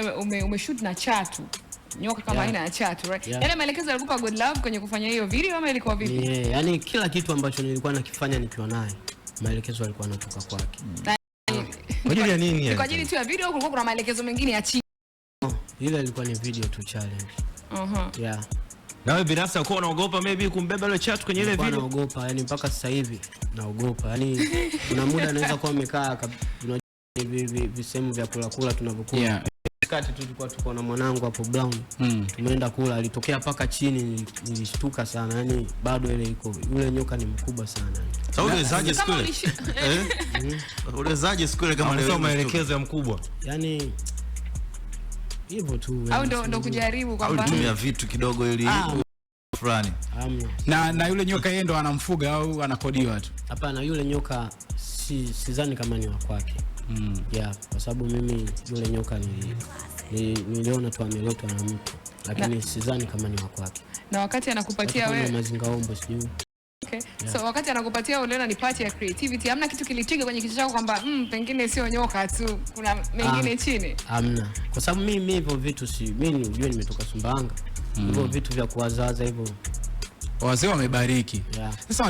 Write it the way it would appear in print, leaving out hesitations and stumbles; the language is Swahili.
umepiga umeshoot na chatu. Nyoka kama aina ya chatu, right? Yale maelekezo alikupa God Love kwenye kufanya hiyo video ama ilikuwa vipi? Yani kila kitu ambacho nilikuwa nakifanya nikiwa naye, maelekezo alikuwa yanatoka kwake. Kwa ajili ya nini yani? Kwa ajili tu ya video kulikuwa kuna maelekezo mengine ya chini. Ile ilikuwa ni video tu challenge. Yeah. Na wewe binafsi uko unaogopa maybe kumbeba ile chat kwenye ile video? Naogopa, yani mpaka sasa hivi naogopa. Yani kuna muda anaweza kuwa amekaa visehemu vya kula tunavyokula. Yeah. Kati tulikuwa tuko na mwanangu hapo Brown. Tumeenda kula, alitokea paka chini, nilishtuka sana. Yani bado ile iko. Yule nyoka ni mkubwa sana. Sasa unawezaje siku ile? Unawezaje siku ile kama leo maelekezo ya mkubwa? Yani hivyo tu. Au ndo kujaribu kwamba ulitumia vitu kidogo ili fulani. Na yule nyoka yeye ndo anamfuga au anakodiwa tu? Hapana, yule nyoka sidhani kama ni wa kwake. Yeah, kwa sababu mimi yule nyoka niliona tu ameletwa na mtu, lakini sidhani kama ni wa kwake. Na wakati anakupatia wewe mazingaombo sijui. Okay. Yeah. So wakati anakupatia uliona ni part ya creativity, hamna kitu kilitrigger kwenye kichwa chako kwamba pengine sio nyoka tu, kuna mengine chini? Hamna. Kwa sababu mimi hivyo vitu mimi unajua nimetoka Sumbawanga. Hivyo vitu vya kuwazaza hivyo wazee wamebariki. Yeah. Sasa